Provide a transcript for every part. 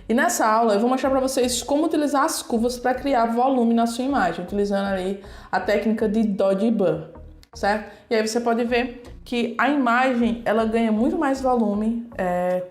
E nessa aula eu vou mostrar para vocês como utilizar as curvas para criar volume na sua imagem, utilizando ali a técnica de Dodge e Burr, certo? E aí você pode ver que a imagem ela ganha muito mais volume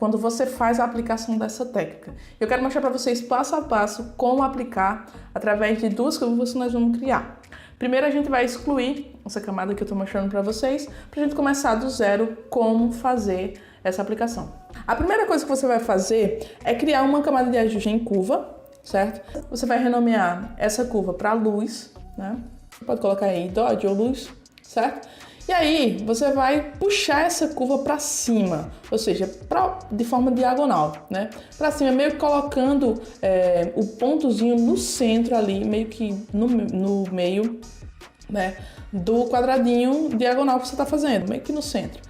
quando você faz a aplicação dessa técnica. Eu quero mostrar para vocês passo a passo como aplicar através de duas curvas que nós vamos criar. Primeiro a gente vai excluir essa camada que eu estou mostrando para vocês, para a gente começar do zero como fazer essa aplicação. A primeira coisa que você vai fazer é criar uma camada de ajuste em curva, certo? Você vai renomear essa curva para luz, né? Pode colocar aí Dodge ou luz, certo? E aí você vai puxar essa curva para cima, ou seja, de forma diagonal, né? Para cima, meio que colocando o pontozinho no centro ali, meio que no meio, né, do quadradinho diagonal que você está fazendo, meio que no centro.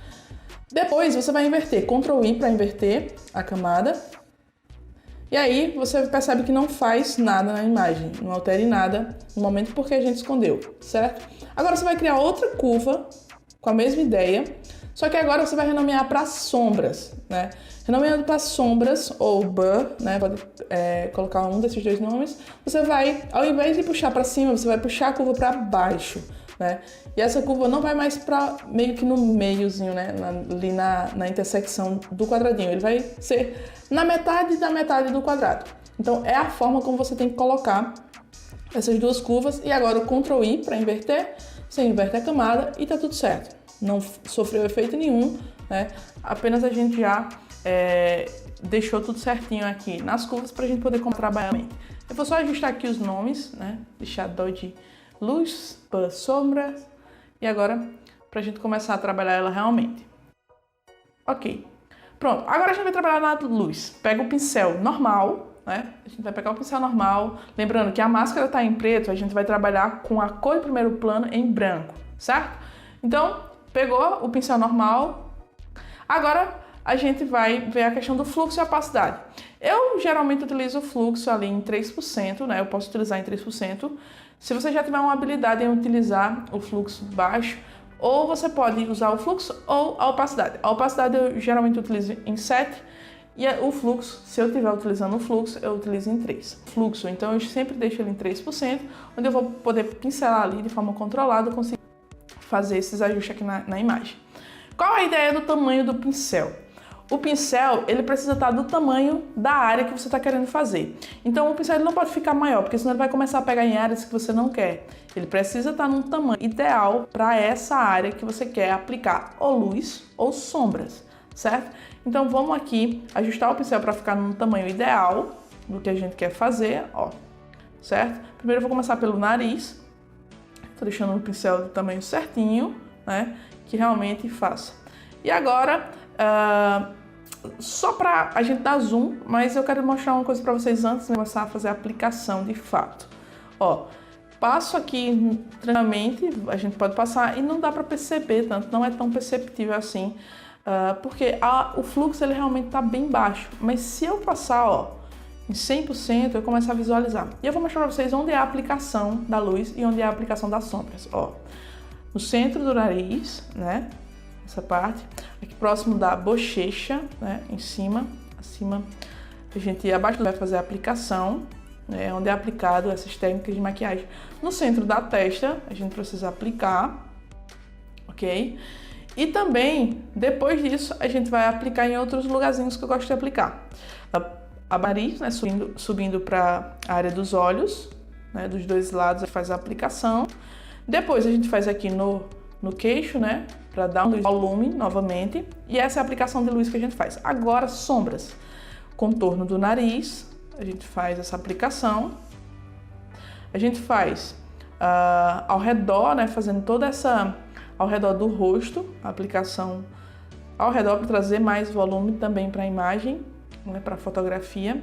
Depois você vai inverter, Ctrl I para inverter a camada. E aí você percebe que não faz nada na imagem, não altere nada no momento porque a gente escondeu, certo? Agora você vai criar outra curva com a mesma ideia, só que agora você vai renomear para sombras, né? Renomeando para sombras ou Burr, né? Pode colocar um desses dois nomes. Você vai, ao invés de puxar para cima, você vai puxar a curva para baixo, né? E essa curva não vai mais para meio que no meiozinho, né? Ali na intersecção do quadradinho. Ele vai ser na metade da metade do quadrado. Então é a forma como você tem que colocar essas duas curvas. E agora o Ctrl I para inverter. Você inverte a camada e tá tudo certo. Não sofreu efeito nenhum, né? Apenas a gente já deixou tudo certinho aqui nas curvas para a gente poder trabalhar. Eu vou só ajustar aqui os nomes, né? Deixar Dodge luz, Burr sombra. E agora, para a gente começar a trabalhar ela realmente. Ok. Pronto. Agora a gente vai trabalhar na luz. Pega o pincel normal, né? A gente vai pegar o pincel normal. Lembrando que a máscara está em preto, a gente vai trabalhar com a cor do primeiro plano em branco, certo? Então, pegou o pincel normal. Agora a gente vai ver a questão do fluxo e opacidade. Eu geralmente utilizo o fluxo ali em 3%, né? Eu posso utilizar em 3%. Se você já tiver uma habilidade em utilizar o fluxo baixo, ou você pode usar o fluxo ou a opacidade. A opacidade eu geralmente utilizo em 7%, e o fluxo, se eu estiver utilizando o fluxo, eu utilizo em 3%. Fluxo, então eu sempre deixo ele em 3%, onde eu vou poder pincelar ali de forma controlada, conseguir fazer esses ajustes aqui na imagem. Qual a ideia do tamanho do pincel? O pincel, ele precisa estar do tamanho da área que você está querendo fazer. Então o pincel ele não pode ficar maior, porque senão ele vai começar a pegar em áreas que você não quer. Ele precisa estar num tamanho ideal para essa área que você quer aplicar ou luz ou sombras, certo? Então vamos aqui ajustar o pincel para ficar num tamanho ideal do que a gente quer fazer, ó, certo? Primeiro eu vou começar pelo nariz. Estou deixando o pincel do tamanho certinho, né? Que realmente faça. E agora, só para a gente dar zoom, mas eu quero mostrar uma coisa para vocês antes de começar a fazer a aplicação de fato. Ó, passo aqui tranquilamente, a gente pode passar e não dá para perceber tanto, não é tão perceptível assim, porque o fluxo ele realmente está bem baixo. Mas se eu passar, ó, em 100%, eu começo a visualizar. E eu vou mostrar para vocês onde é a aplicação da luz e onde é a aplicação das sombras. Ó, no centro do nariz, né? Essa parte. Aqui próximo da bochecha, né? Em cima, acima. A gente abaixo vai fazer a aplicação, né? Onde é aplicado essas técnicas de maquiagem. No centro da testa, a gente precisa aplicar, ok? E também, depois disso, a gente vai aplicar em outros lugarzinhos que eu gosto de aplicar. A nariz, né, subindo para a área dos olhos, né, dos dois lados, faz a aplicação. Depois a gente faz aqui no queixo, né, para dar um volume novamente. E essa é a aplicação de luz que a gente faz. Agora, sombras. Contorno do nariz, a gente faz essa aplicação. A gente faz ao redor, né, fazendo toda essa... ao redor do rosto, a aplicação ao redor para trazer mais volume também para a imagem, né, para a fotografia.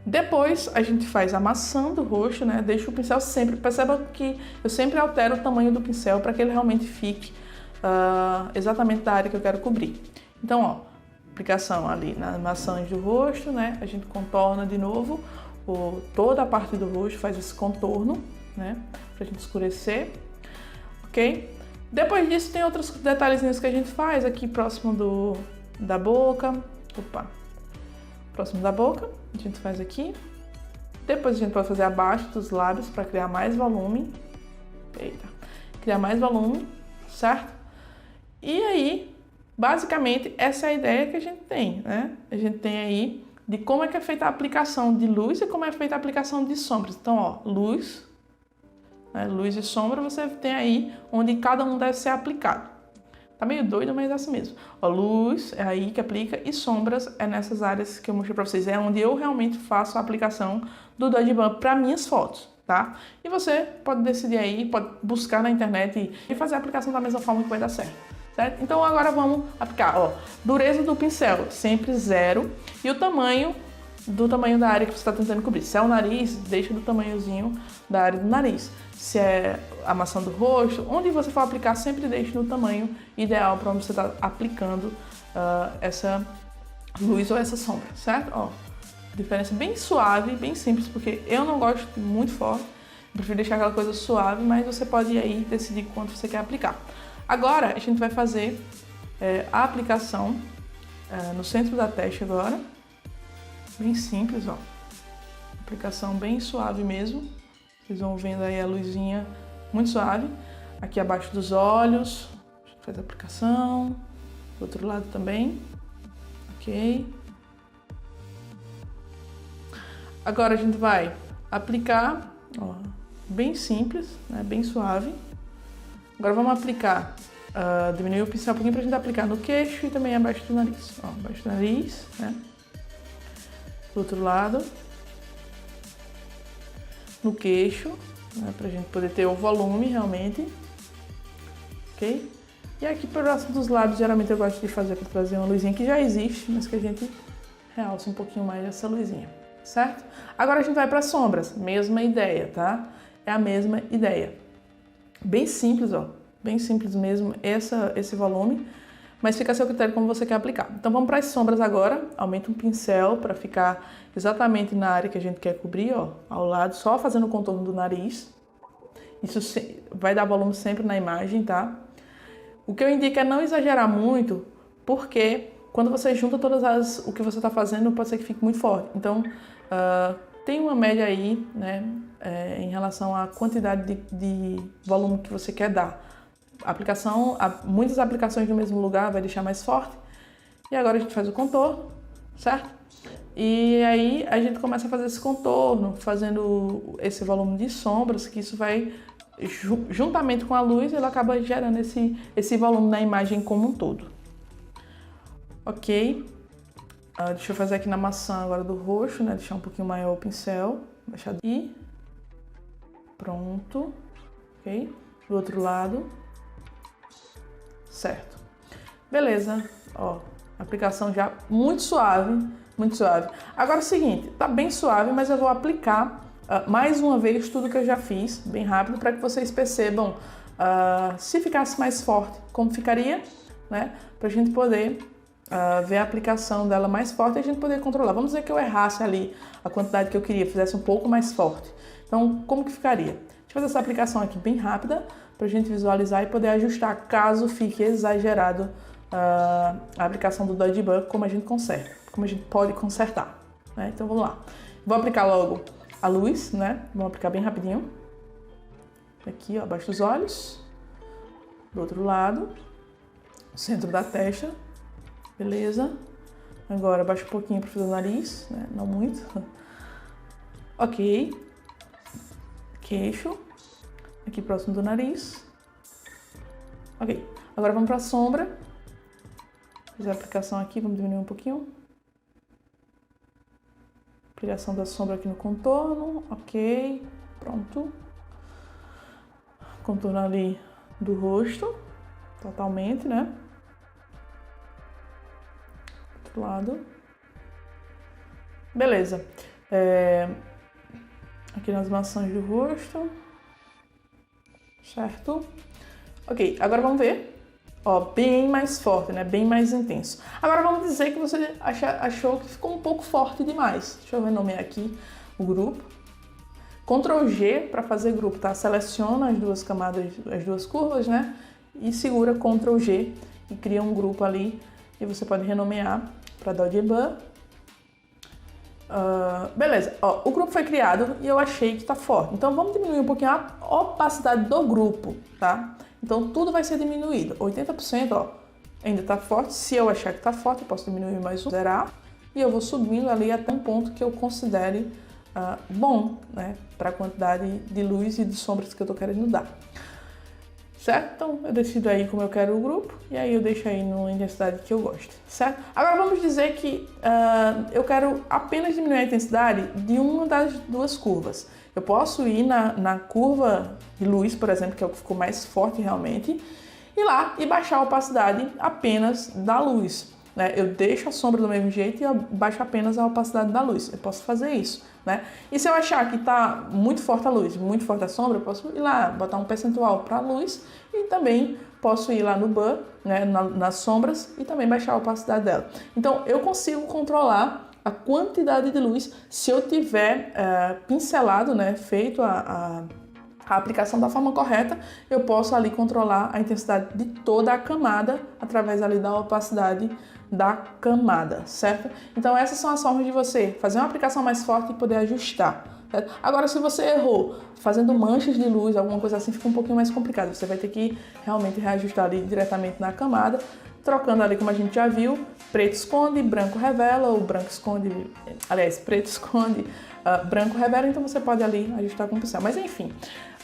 Depois a gente faz amassando o rosto, né? Deixa o pincel sempre, perceba que eu sempre altero o tamanho do pincel para que ele realmente fique exatamente da área que eu quero cobrir. Então, ó, aplicação ali nas maçãs do rosto, né? A gente contorna de novo toda a parte do rosto, faz esse contorno, né? Pra gente escurecer, ok? Depois disso tem outros detalhezinhos que a gente faz aqui próximo da boca. Opa! Próximo da boca, a gente faz aqui. Depois a gente pode fazer abaixo dos lábios para criar mais volume. Eita. Criar mais volume, certo? E aí, basicamente, essa é a ideia que a gente tem, né? A gente tem aí de como é que é feita a aplicação de luz e como é feita a aplicação de sombras. Então, ó, luz, né? Luz e sombra, você tem aí onde cada um deve ser aplicado. Tá meio doido, mas é assim mesmo. Ó, luz é aí que aplica e sombras é nessas áreas que eu mostrei pra vocês. É onde eu realmente faço a aplicação do Dodge Bar para minhas fotos, tá? E você pode decidir aí, pode buscar na internet e fazer a aplicação da mesma forma que vai dar certo, certo? Então agora vamos aplicar, ó, dureza do pincel, sempre 0. E o tamanho da área que você está tentando cobrir. Se é o nariz, deixa do tamanhozinho da área do nariz. Se é a maçã do rosto, onde você for aplicar, sempre deixe no tamanho ideal para onde você está aplicando essa luz ou essa sombra, certo? Ó, diferença bem suave, bem simples, porque eu não gosto muito forte, prefiro deixar aquela coisa suave, mas você pode aí decidir quanto você quer aplicar. Agora a gente vai fazer a aplicação no centro da testa agora, bem simples, ó, aplicação bem suave mesmo. Vocês vão vendo aí a luzinha muito suave. Aqui abaixo dos olhos, a gente faz a aplicação. Do outro lado também. Ok. Agora a gente vai aplicar, ó, bem simples, né, bem suave. Agora vamos aplicar, diminuir o pincel um pouquinho pra gente aplicar no queixo e também abaixo do nariz. Ó, abaixo do nariz, né. Do outro lado. No queixo, né, pra gente poder ter o volume realmente, ok? E aqui próximo dos lábios, geralmente eu gosto de fazer para trazer uma luzinha que já existe, mas que a gente realça um pouquinho mais essa luzinha, certo? Agora a gente vai para sombras, mesma ideia, tá? É a mesma ideia. Bem simples, ó, bem simples mesmo esse volume, mas fica a seu critério como você quer aplicar. Então vamos para as sombras agora, aumenta um pincel para ficar exatamente na área que a gente quer cobrir, ó, ao lado, só fazendo o contorno do nariz. Isso vai dar volume sempre na imagem, tá? O que eu indico é não exagerar muito, porque quando você junta o que você está fazendo, pode ser que fique muito forte. Então, tem uma média aí, né, em relação à quantidade de volume que você quer dar. Muitas aplicações no mesmo lugar vai deixar mais forte. E agora a gente faz o contorno, certo? E aí a gente começa a fazer esse contorno, fazendo esse volume de sombras, que isso vai, juntamente com a luz, ele acaba gerando esse volume na imagem como um todo. Ok? Deixa eu fazer aqui na maçã agora do roxo, né? Deixar um pouquinho maior o pincel. E pronto. Ok? Do outro lado. Certo. Beleza. Ó, aplicação já muito suave, muito suave. Agora é o seguinte, tá bem suave, mas eu vou aplicar mais uma vez tudo que eu já fiz, bem rápido, para que vocês percebam se ficasse mais forte, como ficaria, né? Pra gente poder ver a aplicação dela mais forte e a gente poder controlar. Vamos dizer que eu errasse ali a quantidade que eu queria, fizesse um pouco mais forte. Então, como que ficaria? Deixa eu fazer essa aplicação aqui bem rápida, para a gente visualizar e poder ajustar caso fique exagerado a aplicação do Dodge Bar, como a gente pode consertar, né? Então vamos lá. Vou aplicar logo a luz, né? Vamos aplicar bem rapidinho. Aqui, ó, abaixo dos olhos. Do outro lado. Centro da testa. Beleza. Agora abaixa um pouquinho para fazer o nariz, né? Não muito. Ok. Queixo. Aqui próximo do nariz. Ok. Agora vamos para a sombra. Fazer a aplicação aqui, vamos diminuir um pouquinho. Aplicação da sombra aqui no contorno. Ok. Pronto. Contorno ali do rosto. Totalmente, né? Outro lado. Beleza. Aqui nas maçãs do rosto. Certo? Ok, agora vamos ver. Ó, bem mais forte, né? Bem mais intenso. Agora vamos dizer que você achou que ficou um pouco forte demais. Deixa eu renomear aqui o grupo. Ctrl G para fazer grupo, tá? Seleciona as duas camadas, as duas curvas, né? E segura Ctrl G e cria um grupo ali. E você pode renomear para Dodge Bar. Beleza, ó, o grupo foi criado e eu achei que tá forte. Então vamos diminuir um pouquinho a opacidade do grupo, tá? Então tudo vai ser diminuído. 80%, ó, ainda tá forte. Se eu achar que tá forte, eu posso diminuir mais um, zerar. E eu vou subindo ali até um ponto que eu considere bom, né? Para a quantidade de luz e de sombras que eu tô querendo dar. Certo? Então eu decido aí como eu quero o grupo e aí eu deixo aí numa intensidade que eu gosto, certo? Agora vamos dizer que eu quero apenas diminuir a intensidade de uma das duas curvas. Eu posso ir na curva de luz, por exemplo, que é o que ficou mais forte realmente, ir lá e baixar a opacidade apenas da luz, né? Eu deixo a sombra do mesmo jeito e eu baixo apenas a opacidade da luz. Eu posso fazer isso, né? E se eu achar que está muito forte a luz, muito forte a sombra, eu posso ir lá, botar um percentual para a luz e também posso ir lá no Blur, né, nas sombras e também baixar a opacidade dela. Então eu consigo controlar a quantidade de luz se eu tiver pincelado, né, feito a aplicação da forma correta, eu posso ali controlar a intensidade de toda a camada através ali da opacidade da camada, certo? Então essas são as formas de você fazer uma aplicação mais forte e poder ajustar, certo? Agora, se você errou fazendo manchas de luz, alguma coisa assim, fica um pouquinho mais complicado. Você vai ter que realmente reajustar ali diretamente na camada, trocando ali, como a gente já viu, preto esconde, branco revela, ou branco esconde, aliás, preto esconde, branco revela, então você pode ali ajustar com o pincel. Mas enfim,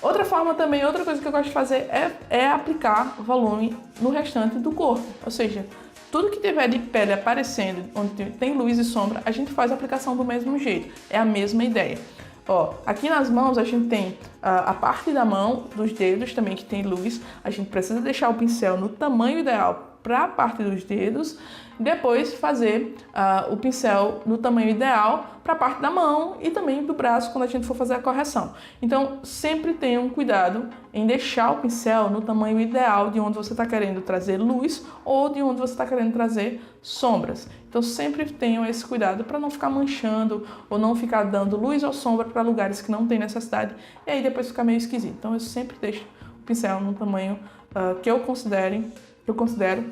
outra forma também, outra coisa que eu gosto de fazer é aplicar volume no restante do corpo, ou seja, tudo que tiver de pele aparecendo, onde tem luz e sombra, a gente faz a aplicação do mesmo jeito, é a mesma ideia. Ó, aqui nas mãos a gente tem a parte da mão, dos dedos também que tem luz, a gente precisa deixar o pincel no tamanho ideal para a parte dos dedos, depois fazer o pincel no tamanho ideal para a parte da mão e também do braço quando a gente for fazer a correção. Então sempre tenham cuidado em deixar o pincel no tamanho ideal de onde você está querendo trazer luz ou de onde você está querendo trazer sombras. Então sempre tenham esse cuidado para não ficar manchando ou não ficar dando luz ou sombra para lugares que não tem necessidade e aí depois fica meio esquisito. Então eu sempre deixo o pincel no tamanho que eu considero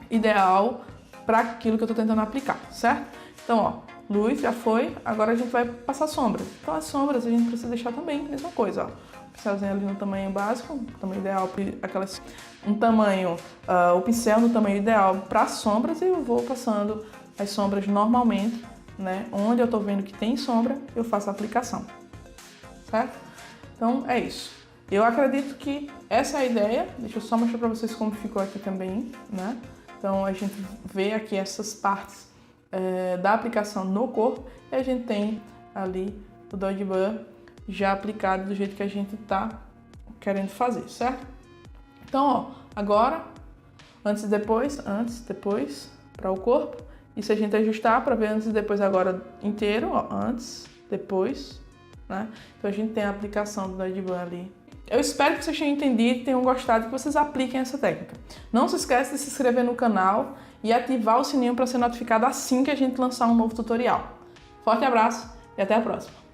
ideal para aquilo que eu estou tentando aplicar, certo? Então, ó, luz já foi, agora a gente vai passar sombras. Então as sombras a gente precisa deixar também a mesma coisa, ó. Pincelzinho ali no tamanho básico, tamanho ideal, o pincel no tamanho ideal para sombras e eu vou passando as sombras normalmente, né? Onde eu estou vendo que tem sombra, eu faço a aplicação, certo? Então é isso. Eu acredito que essa é a ideia. Deixa eu só mostrar para vocês como ficou aqui também, né? Então a gente vê aqui essas partes da aplicação no corpo e a gente tem ali o Dodge Blur já aplicado do jeito que a gente tá querendo fazer, certo? Então, ó, agora, antes e depois para o corpo. E se a gente ajustar para ver antes e depois agora inteiro, ó, antes, depois, né? Então a gente tem a aplicação do Dodge Blur ali. Eu espero que vocês tenham entendido e tenham gostado, que vocês apliquem essa técnica. Não se esqueça de se inscrever no canal e ativar o sininho para ser notificado assim que a gente lançar um novo tutorial. Forte abraço e até a próxima!